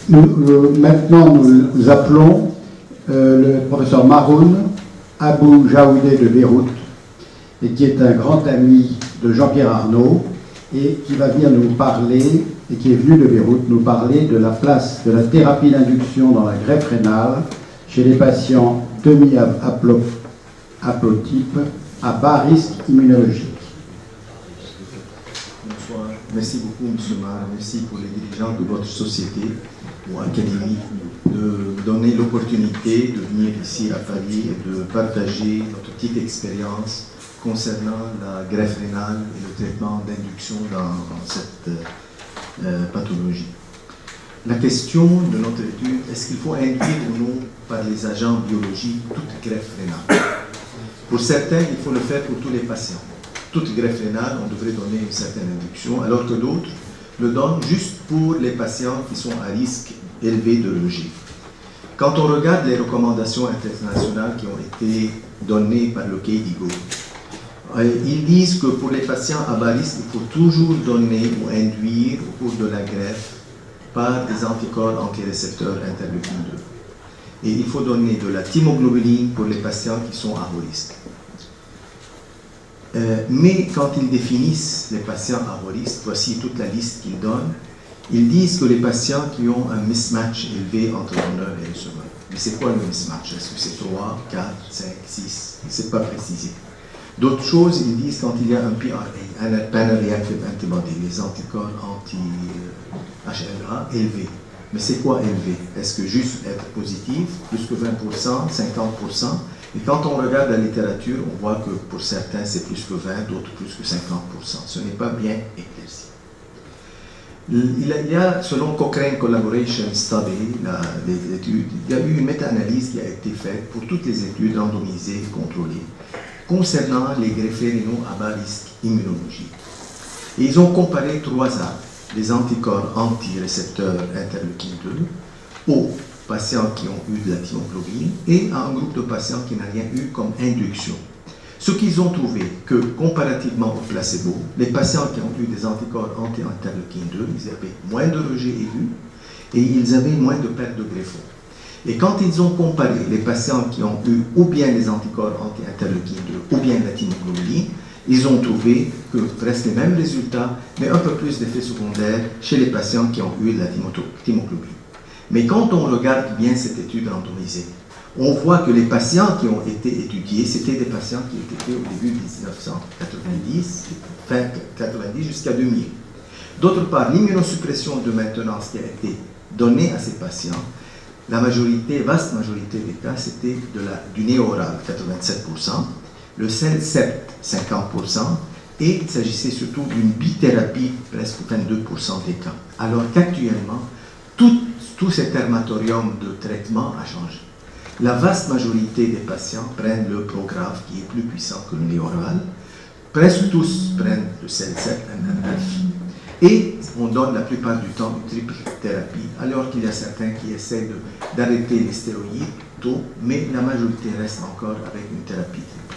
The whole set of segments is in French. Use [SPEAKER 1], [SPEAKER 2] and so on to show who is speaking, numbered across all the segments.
[SPEAKER 1] Maintenant, nous appelons le professeur Maroun Abou Jaoudé de Beyrouth, et qui est un grand ami de Jean-Pierre Arnaud, et qui va venir nous parler, et qui est venu de Beyrouth, nous parler de la place de la thérapie d'induction dans la greffe rénale chez les patients demi-haplotypes à bas risque immunologique.
[SPEAKER 2] Bonsoir. Merci beaucoup, M. Mar. Merci pour les dirigeants de votre société ou académie de me donner l'opportunité de venir ici à Paris et de partager notre petite expérience concernant la greffe rénale et le traitement d'induction dans cette pathologie. La question de notre étude, est-ce qu'il faut induire ou non par les agents biologiques toute greffe rénale? Pour certains, il faut le faire pour tous les patients. Toute greffe rénale, on devrait donner une certaine induction, alors que d'autres le donnent juste pour les patients qui sont à risque élevé de rejet. Quand on regarde les recommandations internationales qui ont été données par le KDIGO, ils disent que pour les patients à bas risque, il faut toujours donner ou induire au cours de la greffe par des anticorps antirécepteurs interleukine 2. Et il faut donner de la thymoglobuline pour les patients qui sont à haut risque. Mais quand ils définissent les patients à haut risque, voici toute la liste qu'ils donnent, ils disent que les patients qui ont un mismatch élevé entre l'honneur et le second. Mais c'est quoi le mismatch? Est-ce que c'est 3, 4, 5, 6? Ce n'est pas précisé. D'autres choses, ils disent quand il y a un PRA, un panel reactive antibody, les anticorps anti-HLA élevés. Mais c'est quoi élevé? Est-ce que juste être positif, plus que 20%, 50%? Et quand on regarde la littérature, on voit que pour certains c'est plus que 20, d'autres plus que 50%. Ce n'est pas bien éclairci. Il y a, selon Cochrane Collaboration Study, les études, il y a eu une méta-analyse qui a été faite pour toutes les études randomisées et contrôlées concernant les greffés rénaux à bas risque immunologique. Et ils ont comparé 3 armes, les anticorps anti-récepteurs interleukine 2 aux patients qui ont eu de la thymoglobine et à un groupe de patients qui n'a rien eu comme induction. Ce qu'ils ont trouvé, que comparativement au placebo, les patients qui ont eu des anticorps anti-interleukine 2, ils avaient moins de rejet aigu et ils avaient moins de perte de greffons. Et quand ils ont comparé les patients qui ont eu ou bien des anticorps anti-interleukine 2 ou bien la thymoglobuline, ils ont trouvé que presque les mêmes résultats, mais un peu plus d'effets secondaires chez les patients qui ont eu la thymoglobuline. Mais quand on regarde bien cette étude randomisée, on voit que les patients qui ont été étudiés, c'était des patients qui étaient au début de 1990, fin 90 jusqu'à 2000. D'autre part, l'immunosuppression de maintenance qui a été donnée à ces patients, la majorité, vaste majorité des cas, c'était du néo-oral, 87%, le CELCEP, 50%, et il s'agissait surtout d'une bithérapie, presque 22% des cas. Alors qu'actuellement, tout cet armatorium de traitement a changé. La vaste majorité des patients prennent le Prograf, qui est plus puissant que le néo-oral. Presque tous prennent le CELCEP, MMF. Et on donne la plupart du temps une triple thérapie, alors qu'il y a certains qui essaient d'arrêter les stéroïdes tôt, mais la majorité reste encore avec une thérapie triple.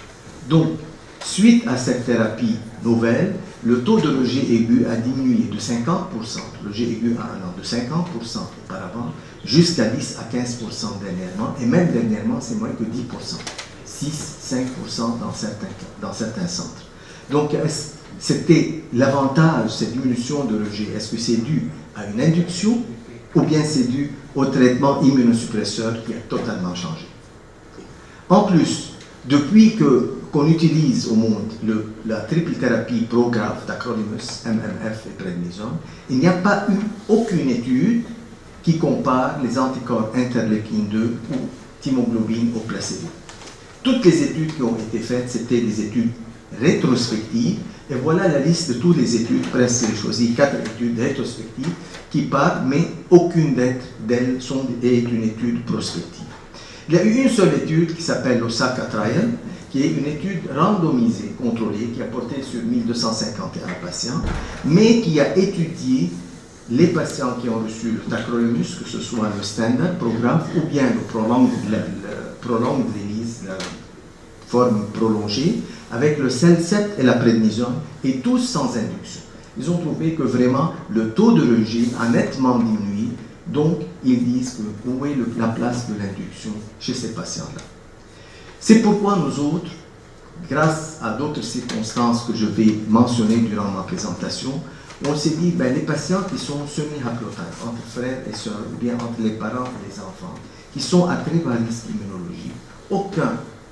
[SPEAKER 2] Donc, suite à cette thérapie nouvelle, le taux de rejet aigu a diminué de 50%, rejet aigu à un an, de 50% auparavant, jusqu'à 10 à 15% dernièrement, et même dernièrement, c'est moins que 10%, 6-5% dans certains centres. Donc, c'était l'avantage, cette diminution de rejet. Est-ce que c'est dû à une induction ou bien c'est dû au traitement immunosuppresseur qui a totalement changé? En plus, depuis qu'on utilise au monde la triple thérapie Prograf, tacrolimus, MMF et prednisone, il n'y a pas eu aucune étude qui compare les anticorps interleukine 2 ou thymoglobine au placebo. Toutes les études qui ont été faites, c'était des études rétrospectives, et voilà la liste de toutes les études, presque j'ai choisi 4 études rétrospectives qui parlent, mais aucune d'elles est une étude prospective. Il y a eu une seule étude qui s'appelle l'Osaka Trial, qui est une étude randomisée, contrôlée, qui a porté sur 1251 patients, mais qui a étudié les patients qui ont reçu le tacrolimus, que ce soit le standard Prograf ou bien le prolonged release, la forme prolongée, avec le CELCEP et la prednisone, et tous sans induction. Ils ont trouvé que vraiment le taux de rejet a nettement diminué Donc, ils disent que où est la place de l'induction chez ces patients-là. C'est pourquoi nous autres, grâce à d'autres circonstances que je vais mentionner durant ma présentation, on s'est dit, les patients qui sont semi-haplotypes, entre frères et sœurs, ou bien entre les parents et les enfants, qui sont à très bas risque immunologique,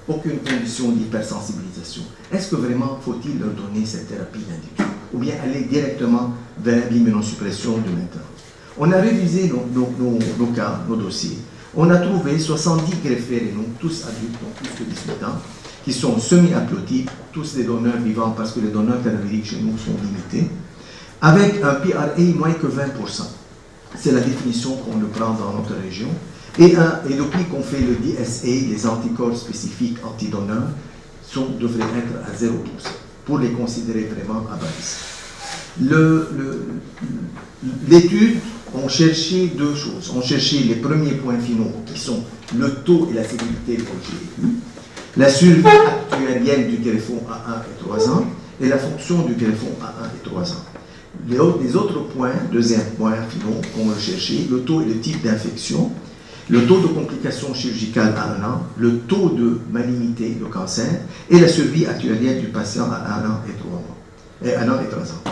[SPEAKER 2] aucune condition d'hypersensibilisation, est-ce que vraiment faut-il leur donner cette thérapie d'induction? Ou bien aller directement vers l'immunosuppression de maintenant? On a révisé nos cas, nos dossiers. On a trouvé 70 greffés rénaux, tous adultes, donc plus que 18 ans, qui sont semi-haplotypes, tous des donneurs vivants parce que les donneurs cadavériques chez nous sont limités, avec un PRA moins que 20%. C'est la définition qu'on le prend dans notre région. Et depuis qu'on fait le DSA, les anticorps spécifiques antidonneurs devraient être à 0% pour les considérer vraiment à bas risque. L'étude, on cherchait deux choses. On cherchait les premiers points finaux qui sont le taux et la sévérité de l'OGU, la survie actuarielle du greffon à 1 et 3 ans et la fonction du greffon à 1 et 3 ans. Les autres points, deuxième point finaux qu'on recherchait, le taux et le type d'infection, le taux de complications chirurgicales à 1 an, le taux de malignité, le cancer, et la survie actuarielle du patient à 1 an et 3 mois, 1 an et 3 ans.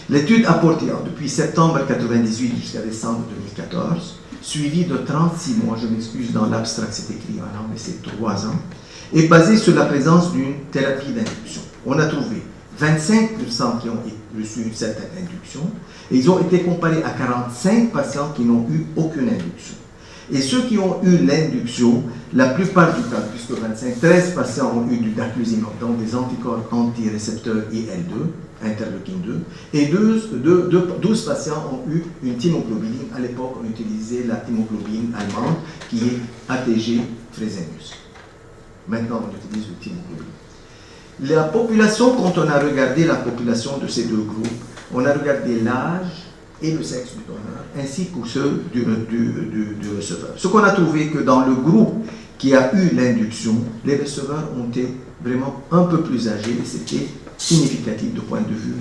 [SPEAKER 2] L'étude a porté depuis septembre 1998 jusqu'à décembre 2014, suivie de 36 mois, je m'excuse, dans l'abstract c'est écrit 1 an, mais c'est 3 ans, et basée sur la présence d'une thérapie d'induction. On a trouvé 25% qui ont reçu une certaine induction, et ils ont été comparés à 45 patients qui n'ont eu aucune induction. Et ceux qui ont eu l'induction, la plupart du temps, puisque 13 patients ont eu du dacluzumab, donc des anticorps anti-récepteurs IL-2, interleukin 2, et 12 patients ont eu une thymoglobine. À l'époque, on utilisait la thymoglobine allemande, qui est ATG Fresenius. Maintenant, on utilise le thymoglobine. La population, quand on a regardé la population de ces deux groupes, on a regardé l'âge et le sexe du donneur, ainsi que ceux du receveur. Ce qu'on a trouvé que dans le groupe qui a eu l'induction, les receveurs ont été vraiment un peu plus âgés et c'était significatif de point de vue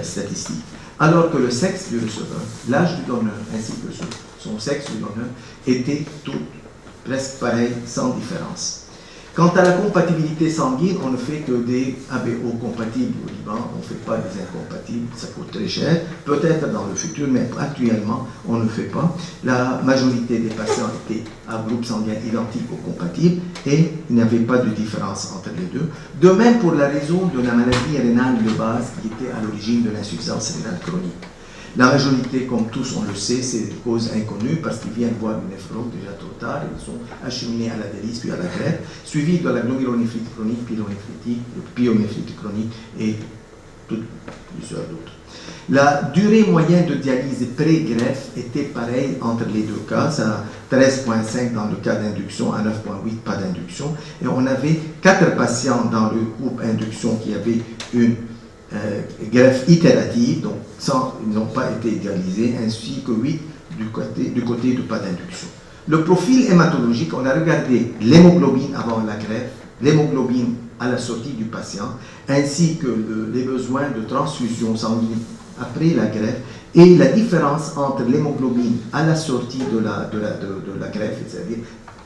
[SPEAKER 2] statistique. Alors que le sexe du receveur, l'âge du donneur, ainsi que son sexe du donneur, étaient presque pareils, sans différence. Quant à la compatibilité sanguine, on ne fait que des ABO compatibles au Liban, on ne fait pas des incompatibles, ça coûte très cher, peut-être dans le futur, mais actuellement, on ne fait pas. La majorité des patients étaient à groupe sanguin identique aux compatibles et il n'y avait pas de différence entre les deux. De même pour la raison de la maladie rénale de base qui était à l'origine de l'insuffisance rénale chronique. La majorité, comme tous on le sait, c'est des causes inconnues parce qu'ils viennent voir une néphrologue déjà trop tard, ils sont acheminés à la dialyse puis à la greffe, suivis de la glomérulonéphrite chronique, pyélonéphrite chronique et plusieurs d'autres. La durée moyenne de dialyse pré-greffe était pareille entre les deux cas, ça 13,5 dans le cas d'induction, à 9,8 pas d'induction, et on avait 4 patients dans le groupe induction qui avaient une greffe itérative, donc ils n'ont pas été dialysés, ainsi que 8 du côté de pas d'induction. Le profil hématologique, on a regardé l'hémoglobine avant la greffe, l'hémoglobine à la sortie du patient, ainsi que les besoins de transfusion sanguine après la greffe, et la différence entre l'hémoglobine à la sortie de la greffe, c'est-à-dire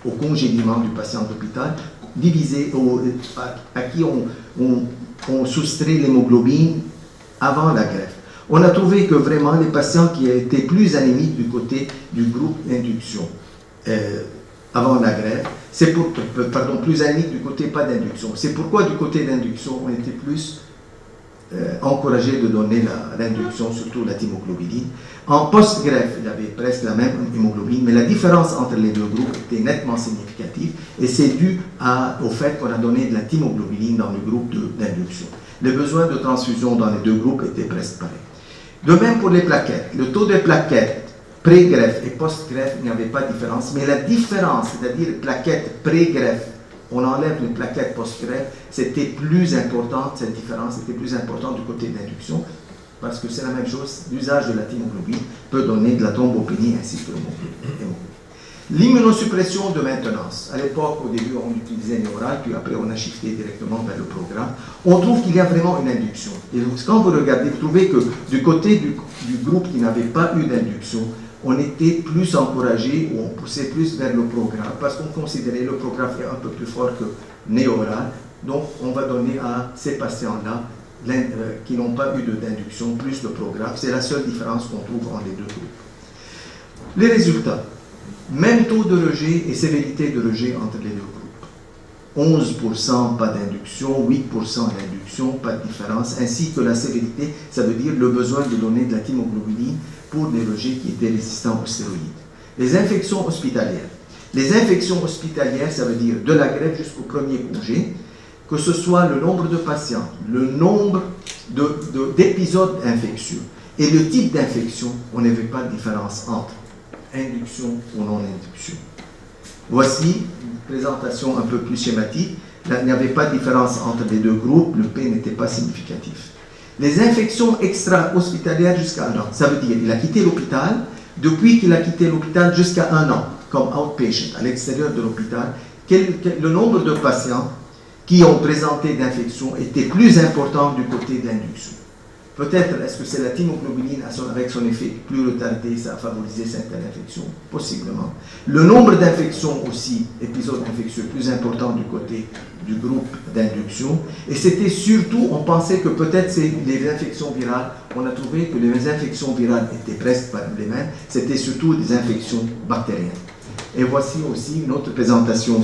[SPEAKER 2] au congédiement du patient d'hôpital, divisé à qui on soustrait l'hémoglobine avant la greffe. On a trouvé que vraiment les patients qui étaient plus anémiques du côté du groupe induction avant la greffe, plus anémiques du côté pas d'induction. C'est pourquoi du côté d'induction, on était plus encouragé de donner l'induction, surtout la thymoglobine. En post-greffe, il y avait presque la même hémoglobine, mais la différence entre les deux groupes était nettement significative et c'est dû au fait qu'on a donné de la thymoglobine dans le groupe d'induction. Les besoins de transfusion dans les deux groupes étaient presque pareils. De même pour les plaquettes. Le taux de plaquettes pré-greffe et post-greffe, il n'y avait pas de différence, mais la différence, c'est-à-dire plaquettes pré-greffe, on enlève les plaquettes post-greffe, c'était plus important, cette différence était plus importante du côté d'induction, parce que c'est la même chose, l'usage de la thymoglobine peut donner de la thrombopénie ainsi que l'hémoglobine. L'immunosuppression de maintenance. À l'époque, au début, on utilisait l'oral, puis après, on a shifté directement vers le programme. On trouve qu'il y a vraiment une induction. Et donc, quand vous regardez, vous trouvez que du côté du groupe qui n'avait pas eu d'induction, on était plus encouragé ou on poussait plus vers le programme parce qu'on considérait le programme est un peu plus fort que néo-oral. Donc, on va donner à ces patients-là qui n'ont pas eu d'induction plus de programme. C'est la seule différence qu'on trouve entre les deux groupes. Les résultats. Même taux de rejet et sévérité de rejet entre les deux groupes. 11% pas d'induction, 8% d'induction, pas de différence, ainsi que la sévérité, ça veut dire le besoin de donner de la thymoglobuline pour les rejets qui étaient résistants aux stéroïdes. Les infections hospitalières. Les infections hospitalières, ça veut dire de la greffe jusqu'au premier congé, que ce soit le nombre de patients, le nombre d'épisodes infectieux et le type d'infection, on n'avait pas de différence entre induction ou non-induction. Voici une présentation un peu plus schématique. Là, il n'y avait pas de différence entre les deux groupes, le P n'était pas significatif. Les infections extra-hospitalières jusqu'à 1 an, ça veut dire qu'il a quitté l'hôpital, depuis qu'il a quitté l'hôpital jusqu'à 1 an, comme outpatient, à l'extérieur de l'hôpital, le nombre de patients qui ont présenté d'infection était plus important du côté de l'induction. Peut-être, est-ce que c'est la thymoglobuline avec son effet plus retardé, ça a favorisé certaines infections? Possiblement. Le nombre d'infections aussi, épisodes infectieux plus importants du côté du groupe d'induction. Et c'était surtout, on pensait que peut-être c'est les infections virales. On a trouvé que les infections virales étaient presque les mêmes. C'était surtout des infections bactériennes. Et voici aussi une autre présentation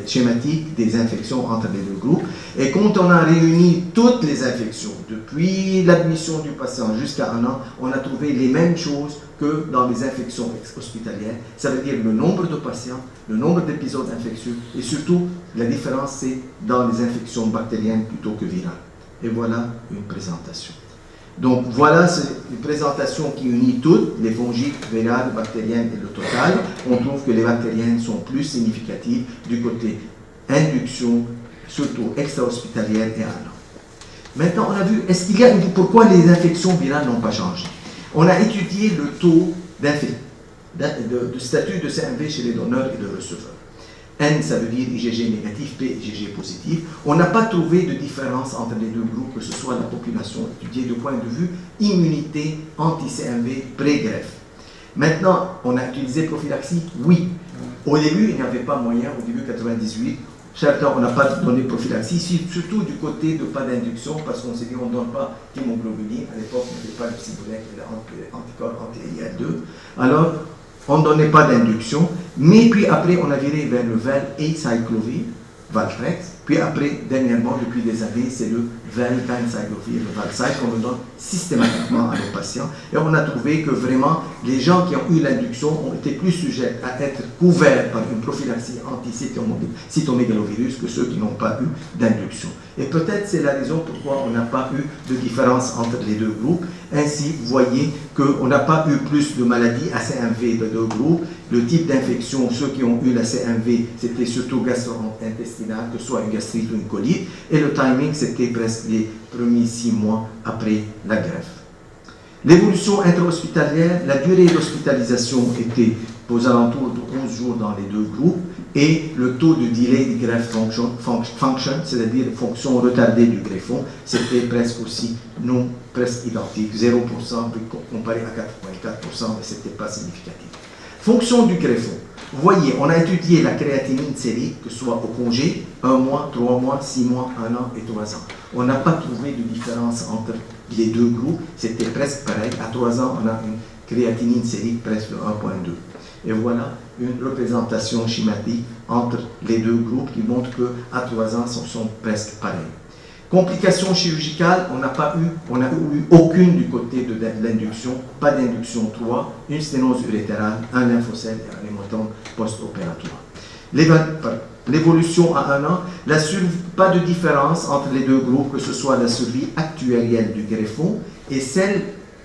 [SPEAKER 2] schématique des infections entre les deux groupes. Et quand on a réuni toutes les infections, depuis l'admission du patient jusqu'à 1 an, on a trouvé les mêmes choses que dans les infections hospitalières. Ça veut dire le nombre de patients, le nombre d'épisodes infectieux, et surtout, la différence, c'est dans les infections bactériennes plutôt que virales. Et voilà une présentation. Donc voilà, c'est une présentation qui unit toutes, les fongiques, virales, bactériennes et le total. On trouve que les bactériennes sont plus significatives du côté induction, surtout extra-hospitalière et 1 an. Maintenant, on a vu, pourquoi les infections virales n'ont pas changé? On a étudié le taux de statut de CMV chez les donneurs et les receveurs. N, ça veut dire IgG négatif, P, IgG positif. On n'a pas trouvé de différence entre les deux groupes, que ce soit la population étudiée du point de vue immunité anti-CMV pré-greffe. Maintenant, on a utilisé prophylaxie? Oui. Au début, il n'y avait pas moyen, au début 98, certains, on n'a pas donné prophylaxie, surtout du côté de pas d'induction, parce qu'on s'est dit on ne donne pas d'hémoglobine. À l'époque, on n'avait pas le cibolec et l'anticorps anti-IL2. Alors, on ne donnait pas d'induction, mais puis après, on a viré vers le Val-Acyclovir, Valtrex, puis après, dernièrement, depuis des années, c'est le Val-Ganciclovir, le Valcycle, qu'on le donne systématiquement à nos patients. Et on a trouvé que vraiment, les gens qui ont eu l'induction ont été plus sujets à être couverts par une prophylaxie anti-cytomégalovirus que ceux qui n'ont pas eu d'induction. Et peut-être c'est la raison pourquoi on n'a pas eu de différence entre les deux groupes. Ainsi, vous voyez qu'on n'a pas eu plus de maladies à CMV de deux groupes. Le type d'infection, ceux qui ont eu la CMV, c'était surtout gastro-intestinal, que ce soit une gastrite ou une colite. Et le timing, c'était presque les premiers 6 mois après la greffe. L'évolution intra-hospitalière, la durée d'hospitalisation était aux alentours de 11 jours dans les deux groupes et le taux de delay de greffe function, c'est-à-dire fonction retardée du greffon, c'était presque aussi non presque identique, 0% comparé à 4,4%, mais ce n'était pas significatif. Fonction du greffon. Vous voyez, on a étudié la créatinine sérique, que ce soit au congé, 1 mois, 3 mois, 6 mois, 1 an et 3 ans. On n'a pas trouvé de différence entre les deux groupes, c'était presque pareil. À 3 ans, on a une créatinine sérique presque de 1,2. Et voilà une représentation schématique entre les deux groupes qui montre qu'à 3 ans, ils sont presque pareils. Complications chirurgicales, on n'a eu aucune du côté de l'induction, pas d'induction 3, une sténose urétérale, un lymphocète et un hématome post-opératoire. L'évolution à 1 an, pas de différence entre les deux groupes, que ce soit la survie actuarielle du greffon et celle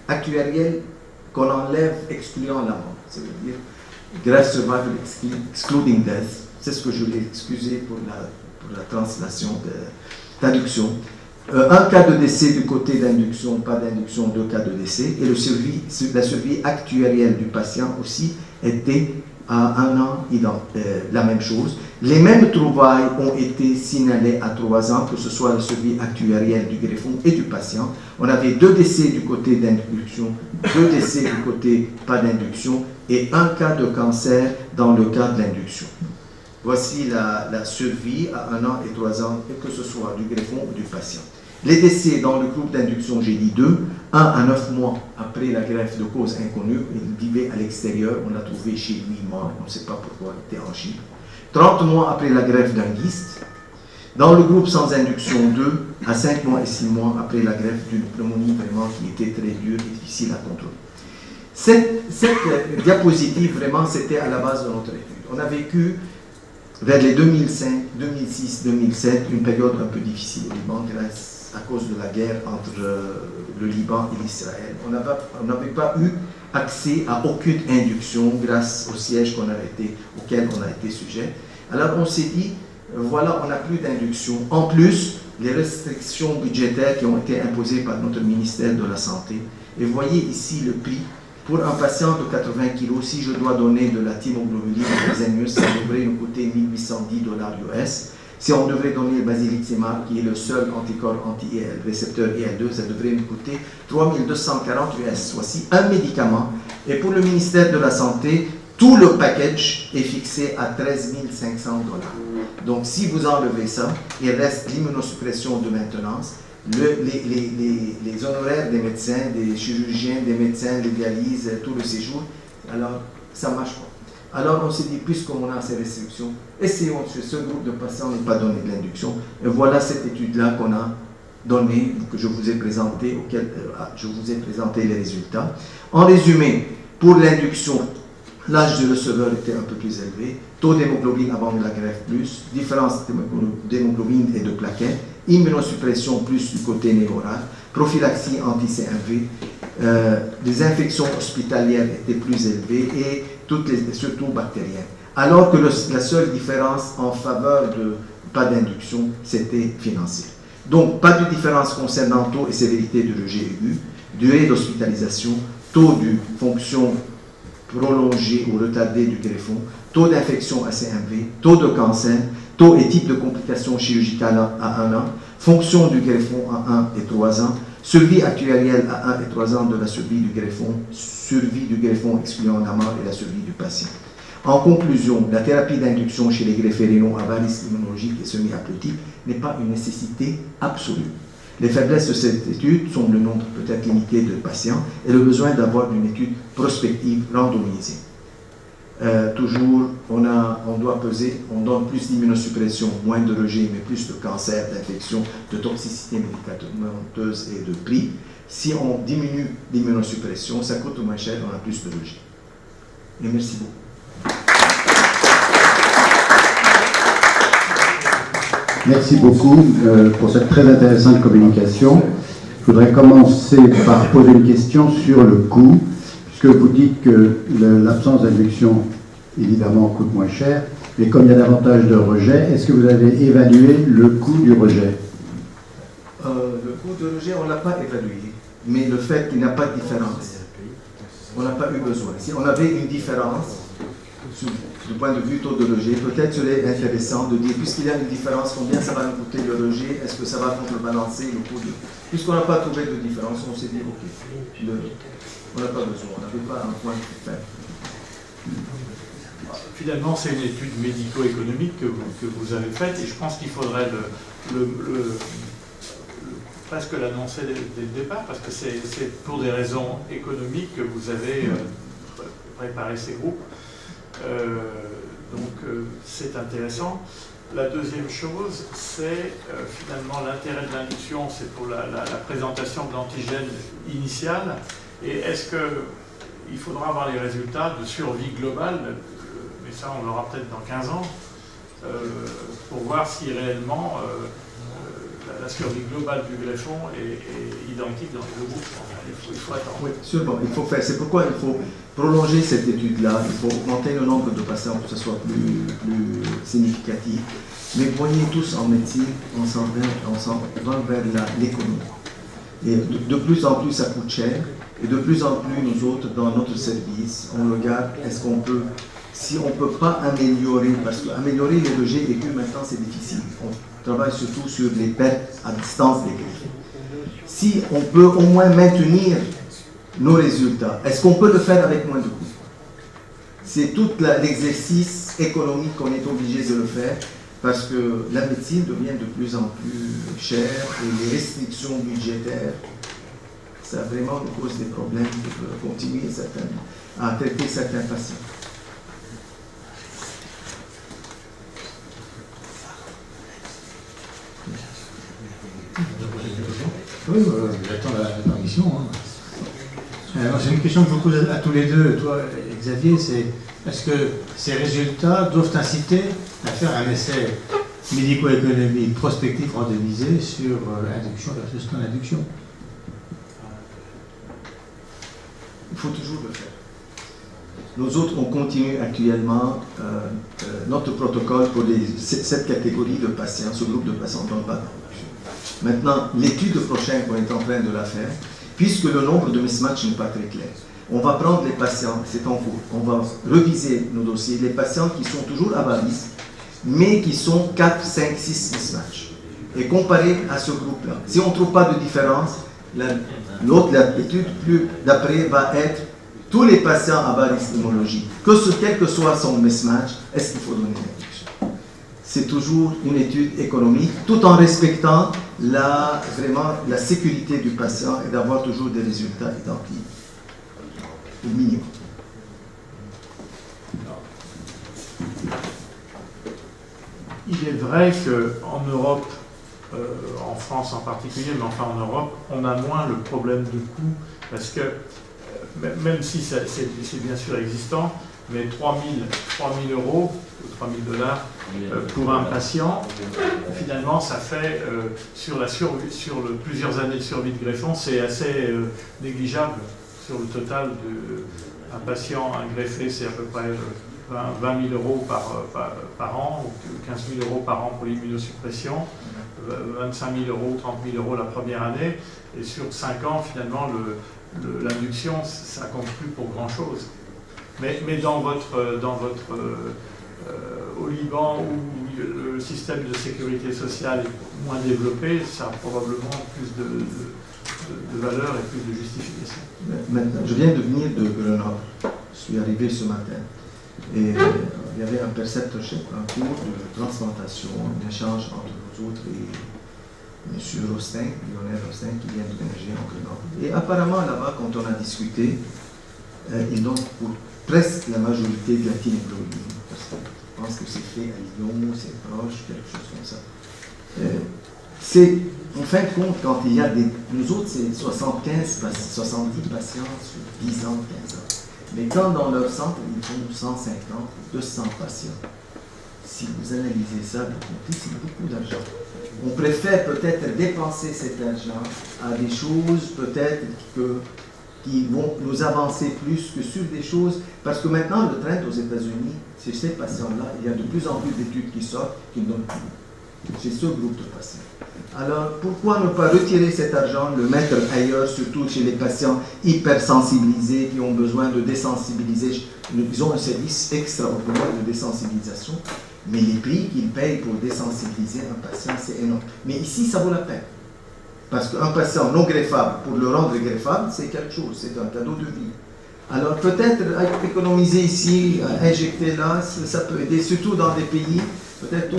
[SPEAKER 2] actuarielle qu'on enlève excluant la mort. Ça veut dire graft survival excluding death. C'est ce que je l'ai excusé pour la translation traduction. Un cas de décès du côté d'induction, pas d'induction, 2 cas de décès. Et la survie actuarielle du patient aussi était à 1 an, la même chose. Les mêmes trouvailles ont été signalées à 3 ans, que ce soit la survie actuarielle du greffon et du patient. On avait 2 décès du côté d'induction, 2 décès du côté pas d'induction, et 1 cas de cancer dans le cas de l'induction. Voici la survie à 1 an et 3 ans, que ce soit du greffon ou du patient. Les décès dans le groupe d'induction, j'ai dit 2, 1 à 9 mois après la greffe de cause inconnue. Il vivait à l'extérieur, on l'a trouvé chez lui mort, on ne sait pas pourquoi, il était en Chine. 30 mois après la greffe d'un kyste. Dans le groupe sans induction, 2 à 5 mois et 6 mois après la greffe d'une pneumonie vraiment qui était très dure et difficile à contrôler. Cette diapositive, vraiment, c'était à la base de notre étude. On a vécu vers les 2005, 2006, 2007, une période un peu difficile au Liban, à cause de la guerre entre le Liban et l'Israël. On n'avait pas eu accès à aucune induction grâce au siège auquel on a été sujet. Alors on s'est dit, voilà, on n'a plus d'induction. En plus, les restrictions budgétaires qui ont été imposées par notre ministère de la Santé. Et vous voyez ici le prix. Pour un patient de 80 kg, si je dois donner de la thymoglobuline Xenius, ça devrait nous coûter $1,810 US. Si on devrait donner le basiliximab, qui est le seul anticorps récepteur IL-2, ça devrait nous coûter $3,240 US. Voici un médicament. Et pour le ministère de la Santé, tout le package est fixé à $13,500. Donc si vous enlevez ça, il reste l'immunosuppression de maintenance, les honoraires des médecins, des chirurgiens, des médecins, les dialyses, tout le séjour. Alors, ça ne marche pas. Alors, on s'est dit, puisqu'on a ces restrictions, essayons que ce groupe de patients n'ait pas donné de l'induction. Et voilà cette étude-là qu'on a donnée, que je vous ai présentée, je vous ai présenté les résultats. En résumé, pour l'induction, l'âge du receveur était un peu plus élevé, taux d'hémoglobine avant de la greffe plus, différence d'hémoglobine et de plaquettes, immunosuppression plus du côté néoral, prophylaxie anti-CMV, les infections hospitalières étaient plus élevées et surtout bactériennes. Alors que la seule différence en faveur de pas d'induction, c'était financier. Donc, pas de différence concernant taux et sévérité de rejet aigu, durée d'hospitalisation, taux de fonction prolongée ou retardée du greffon, taux d'infection à CMV, taux de cancer, taux et type de complications chirurgicales à 1 an, fonction du greffon à 1 et 3 ans, survie actuarielle à 1 et 3 ans de la survie du greffon excluant la mort et la survie du patient. En conclusion, la thérapie d'induction chez les greffés rénaux à bas risque immunologique et semi-apoptique n'est pas une nécessité absolue. Les faiblesses de cette étude sont le nombre peut-être limité de patients et le besoin d'avoir une étude prospective randomisée. Toujours, on doit peser, on donne plus d'immunosuppression, moins de rejet, mais plus de cancer, d'infection, de toxicité médicamenteuse et de prix. Si on diminue l'immunosuppression, ça coûte moins cher, on a plus de rejet. Et merci beaucoup.
[SPEAKER 1] Merci beaucoup pour cette très intéressante communication. Je voudrais commencer par poser une question sur le coût, puisque vous dites que l'absence d'induction, évidemment, coûte moins cher, mais comme il y a davantage de rejet, est-ce que vous avez évalué le coût du rejet?
[SPEAKER 2] Le coût de rejet, on ne l'a pas évalué, mais le fait qu'il n'y a pas de différence, on n'a pas eu besoin. Si on avait une différence, du point de vue taux de rejet, peut-être serait intéressant de dire, puisqu'il y a une différence, combien ça va nous coûter le rejet, est-ce que ça va contrebalancer le coût de... Puisqu'on n'a pas trouvé de différence, on s'est dit, ok, on n'a pas besoin, on n'avait pas un point de faire.
[SPEAKER 3] Finalement, c'est une étude médico-économique que vous avez faite, et je pense qu'il faudrait presque l'annoncer dès le départ, parce que c'est pour des raisons économiques que vous avez préparé ces groupes. Donc c'est intéressant. La deuxième chose, c'est finalement l'intérêt de l'induction, c'est pour la présentation de l'antigène initial. Et est-ce qu'il faudra avoir les résultats de survie globale, mais ça on l'aura peut-être dans 15 ans, pour voir si réellement la survie globale du greffon est identique dans les deux groupes. Il faut attendre.
[SPEAKER 2] Oui, sûrement, il faut faire. C'est pourquoi il faut prolonger cette étude-là, il faut augmenter le nombre de patients pour que ce soit plus significatif. Mais vous voyez tous en médecine, on s'en va vers l'économie. Et de plus en plus ça coûte cher, et de plus en plus nous autres, dans notre service, on regarde, est-ce qu'on peut, si on ne peut pas améliorer, parce qu'améliorer les logés aigus maintenant c'est difficile. On travaille surtout sur les pertes à distance des greffes. Si on peut au moins maintenir nos résultats, est-ce qu'on peut le faire avec moins de coûts? C'est tout l'exercice économique qu'on est obligé de le faire, parce que la médecine devient de plus en plus chère et les restrictions budgétaires, ça vraiment nous cause des problèmes de continuer à traiter certains patients.
[SPEAKER 4] Oui, j'attends la permission. J'ai une question que je vous pose à tous les deux, toi Xavier, c'est est-ce que ces résultats doivent inciter à faire un essai médico-économique prospectif randomisé sur induction versus non-induction?
[SPEAKER 2] Il faut toujours le faire. Nous autres, on continue actuellement notre protocole pour cette catégorie de patients, ce groupe de patients dans le bas d'induction. Maintenant, l'étude prochaine qu'on est en train de la faire, puisque le nombre de mismatchs n'est pas très clair, on va prendre les patients, c'est en cours, on va reviser nos dossiers, les patients qui sont toujours à bas risque, mais qui sont 4, 5, 6 mismatchs, et comparer à ce groupe-là. Si on ne trouve pas de différence, l'étude d'après va être tous les patients à bas risque immunologique, quel que soit son mismatch, est-ce qu'il faut donner l'induction? C'est toujours une étude économique, tout en respectant vraiment la sécurité du patient et d'avoir toujours des résultats identiques. Au minimum.
[SPEAKER 3] Il est vrai qu'en Europe, en France en particulier, mais enfin en Europe, on a moins le problème de coût, parce que même si c'est bien sûr existant, mais 3 000 euros, ou 3 000 $ pour un patient, finalement ça fait, sur plusieurs années de survie de greffon, c'est assez négligeable. Sur le total d'un patient, un greffé, c'est à peu près 20 000 euros par an, ou 15 000 euros par an pour l'immunosuppression, 25 000 euros, 30 000 euros la première année, et sur 5 ans, finalement, l'induction, ça compte plus pour grand-chose. Mais au Liban, où le système de sécurité sociale est moins développé, ça a probablement plus de valeur et plus de justification.
[SPEAKER 2] Maintenant, je viens de venir de Grenoble. Je suis arrivé ce matin. Et il y avait un preceptorship, un cours de transplantation, un échange entre nous autres et M. Rostin, Lionel Rostin, qui vient de déménager en Grenoble. Et apparemment, là-bas, quand on a discuté, ils donnent pour presque la majorité de la thyroïde. Parce que je pense que c'est fait à Lyon, c'est proche, quelque chose comme ça. En fin de compte, quand il y a nous autres, c'est 70 patients sur 10 ans, 15 ans. Mais quand dans leur centre, ils font 150, 200 patients, si vous analysez ça, vous comptez, c'est beaucoup d'argent. On préfère peut-être dépenser cet argent à des choses peut-être qui vont nous avancer plus que sur des choses, parce que maintenant, le trend aux États-Unis, c'est ces patients-là, il y a de plus en plus d'études qui sortent qui ne donnent plus. C'est ce groupe de patients. Alors, pourquoi ne pas retirer cet argent, le mettre ailleurs, surtout chez les patients hypersensibilisés qui ont besoin de désensibiliser? Ils ont un service extraordinaire de désensibilisation, mais les prix qu'ils payent pour désensibiliser un patient, c'est énorme. Mais ici, ça vaut la peine. Parce qu'un patient non greffable, pour le rendre greffable, c'est quelque chose, c'est un cadeau de vie. Alors, peut-être économiser ici, injecter là, ça peut aider, surtout dans des pays. Peut-être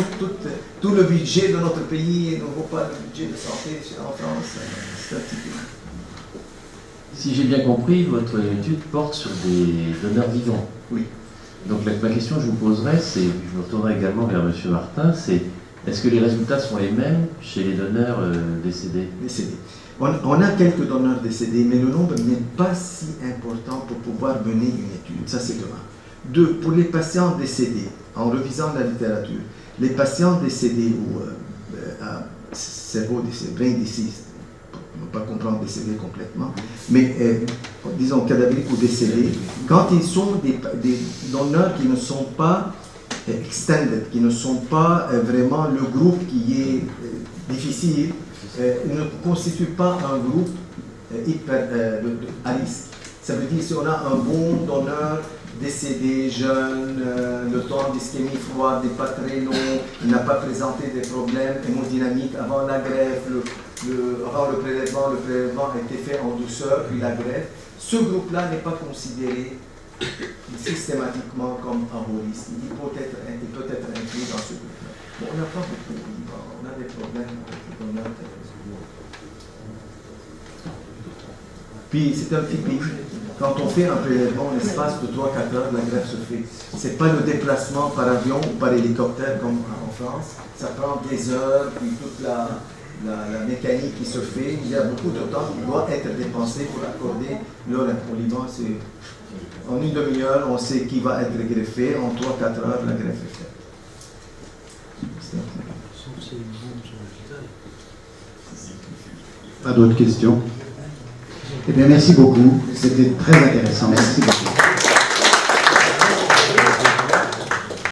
[SPEAKER 2] tout le budget de notre pays ne vaut pas le budget de santé en France. C'est un petit peu.
[SPEAKER 5] Si j'ai bien compris, votre étude porte sur des donneurs vivants.
[SPEAKER 2] Oui.
[SPEAKER 5] Donc ma question que je vous poserai, c'est, je me retournerai également vers M. Martin, c'est est-ce que les résultats sont les mêmes chez les donneurs décédés?
[SPEAKER 2] Décédés. On a quelques donneurs décédés, mais le nombre n'est pas si important pour pouvoir mener une étude. Ça, c'est dommage. 2. Pour les patients décédés, en revisant la littérature, les patients décédés cerveau décédé, brain deceased, on ne peut pas comprendre décédé complètement, mais disons cadavériques ou décédés, quand ils sont des donneurs qui ne sont pas extended, qui ne sont pas vraiment le groupe qui est difficile, ne constituent pas un groupe à risque. Ça veut dire si on a un bon donneur décédé, jeune, le temps d'ischémie froide n'est pas très long, il n'a pas présenté des problèmes hémodynamiques avant la greffe, avant le prélèvement a été fait en douceur, puis la greffe. Ce groupe-là n'est pas considéré systématiquement comme à haut risque. Il peut être inclus dans ce groupe-là. Bon, on n'a pas beaucoup, on a des problèmes avec les donneurs. Puis c'est un petit pays. Quand on fait un prélèvement, en l'espace de 3-4 heures, la greffe se fait. Ce n'est pas le déplacement par avion ou par hélicoptère comme en France. Ça prend des heures, puis toute la mécanique qui se fait. Il y a beaucoup de temps qui doit être dépensé pour accorder l'heure au Liban. En une demi-heure, on sait qui va être greffé. En 3-4 heures, la greffe est faite.
[SPEAKER 1] Pas d'autres questions? Eh bien, merci beaucoup. C'était très intéressant. Merci beaucoup.